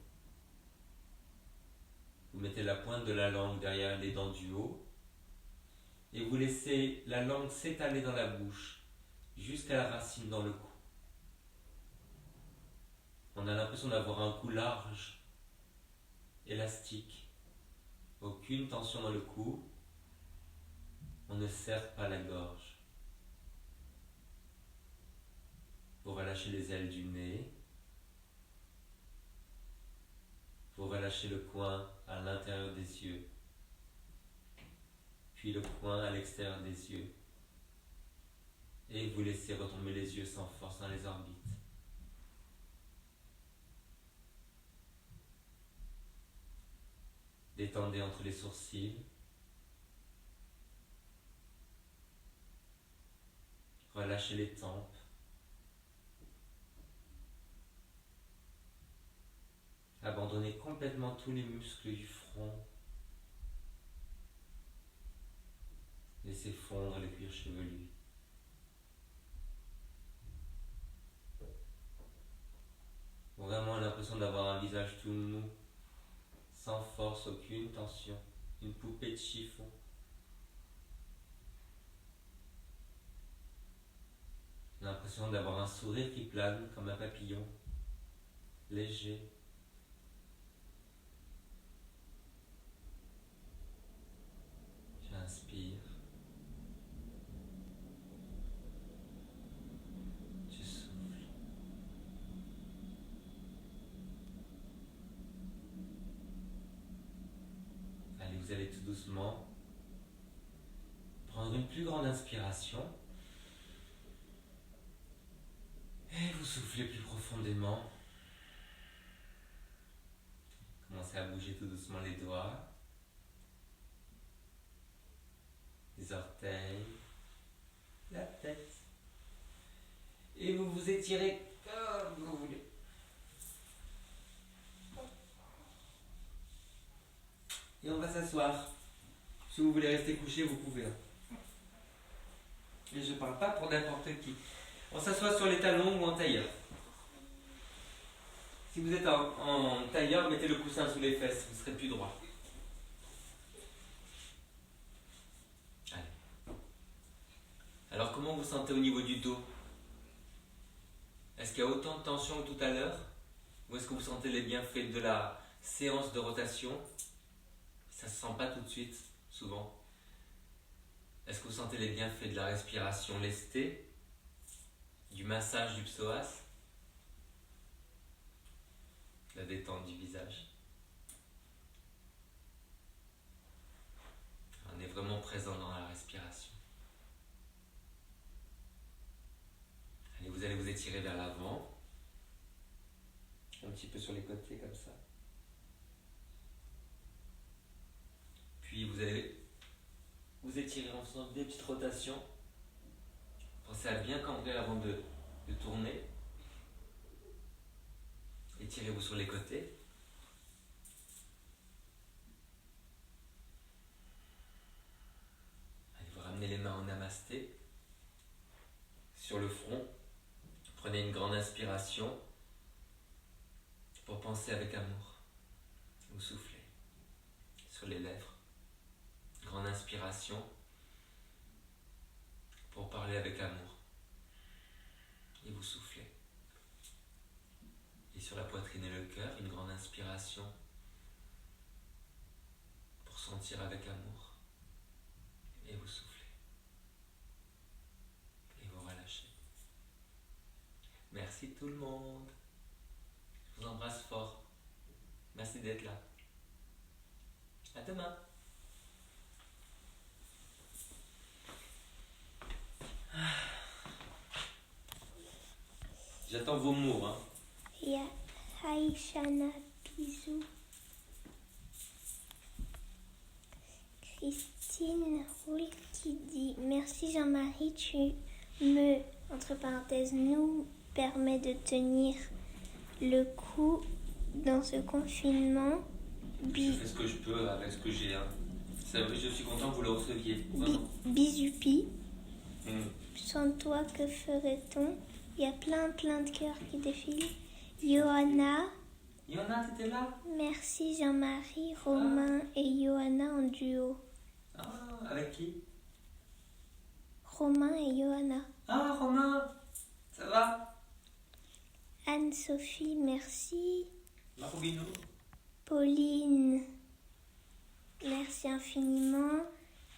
Speaker 2: Vous mettez la pointe de la langue derrière les dents du haut et vous laissez la langue s'étaler dans la bouche jusqu'à la racine dans le cou. On a l'impression d'avoir un cou large, élastique. Aucune tension dans le cou. On ne serre pas la gorge. Vous relâchez les ailes du nez. Vous relâchez le coin à l'intérieur des yeux. Puis le coin à l'extérieur des yeux. Et vous laissez retomber les yeux sans force dans les orbites. Détendez entre les sourcils. Relâchez les tempes. Abandonnez complètement tous les muscles du front. Laissez fondre le cuir chevelu. Vraiment l'impression d'avoir un visage tout mou, sans force, aucune tension, une poupée de chiffon. L'impression d'avoir un sourire qui plane comme un papillon, léger. J'inspire. Je souffle. Allez, vous allez tout doucement prendre une plus grande inspiration. Et vous soufflez plus profondément. Commencez à bouger tout doucement les doigts, les orteils, la tête. Et vous vous étirez comme vous voulez. Et on va s'asseoir. Si vous voulez rester couché, vous pouvez. Et je ne parle pas pour n'importe qui. On s'assoit sur les talons ou en tailleur. Si vous êtes en tailleur, mettez le coussin sous les fesses, vous serez plus droit. Allez. Alors comment vous sentez au niveau du dos? Est-ce qu'il y a autant de tension que tout à l'heure? Ou est-ce que vous sentez les bienfaits de la séance de rotation? Ça ne se sent pas tout de suite, souvent. Est-ce que vous sentez les bienfaits de la respiration lestée, du massage du psoas? la détente du visage. On est vraiment présent dans la respiration. Allez, vous allez vous étirer vers l'avant. Un petit peu sur les côtés comme ça. Puis vous allez vous étirer en faisant des petites rotations. Pensez à bien cambrer avant de tourner. Étirez-vous sur les côtés. Allez, vous ramenez les mains en namasté. Sur le front. Prenez une grande inspiration pour penser avec amour. Vous soufflez sur les lèvres. Grande inspiration pour parler avec amour. Et vous soufflez. Et sur la poitrine et le cœur, une grande inspiration pour sentir avec amour. Et vous soufflez. Et vous relâchez. Merci tout le monde. Je vous embrasse fort. Merci d'être là. À demain. J'attends vos mots, hein.
Speaker 1: Il y a Aïchana, bisous. Christine Roule qui dit merci Jean-Marie, tu me, entre parenthèses, nous permets de tenir le coup dans ce confinement.
Speaker 2: Je fais ce que je peux avec ce que j'ai. Hein. Je suis content que vous le receviez.
Speaker 1: Bisoupi. Sans toi, que ferait-on? Il y a plein de cœurs qui défilent. Johanna.
Speaker 2: Johanna, t'étais là?
Speaker 1: Merci Jean-Marie, Romain et Johanna en duo.
Speaker 2: Ah, avec qui?
Speaker 1: Romain et Johanna.
Speaker 2: Ah, Romain, ça va?
Speaker 1: Anne-Sophie, merci.
Speaker 2: Marobino.
Speaker 1: Pauline, merci infiniment.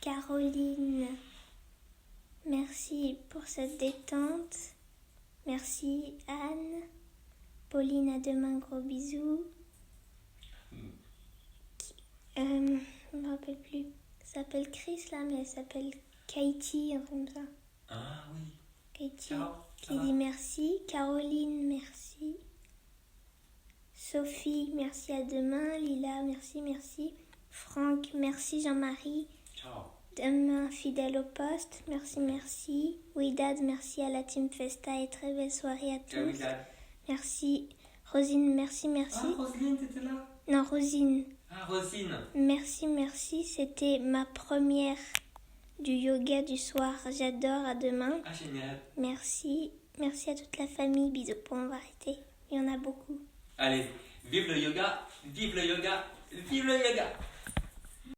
Speaker 1: Caroline, merci pour cette détente. Merci Anne. Pauline, à demain, gros bisous. Je ne me rappelle plus. Elle s'appelle Chris là, mais elle s'appelle Katie, un truc comme ça.
Speaker 2: Ah oui.
Speaker 1: Katie,
Speaker 2: Ciao,
Speaker 1: qui dit merci. Caroline, merci. Sophie, merci, à demain. Lila, merci. Franck, merci. Jean-Marie,
Speaker 2: Ciao.
Speaker 1: demain, fidèle au poste, merci. Widad, merci à la Team Festa et très belle soirée à
Speaker 2: Ciao,
Speaker 1: tous.
Speaker 2: Widad.
Speaker 1: Merci. Rosine, merci.
Speaker 2: Ah, Roselyne, t'étais là?
Speaker 1: Non, Rosine.
Speaker 2: Ah, Rosine.
Speaker 1: Merci. C'était ma première du yoga du soir. J'adore, à demain.
Speaker 2: Ah, génial.
Speaker 1: Merci à toute la famille. Bisous. Bon, on va arrêter. Il y en a beaucoup.
Speaker 2: Allez, vive le yoga, vive le yoga, vive le yoga.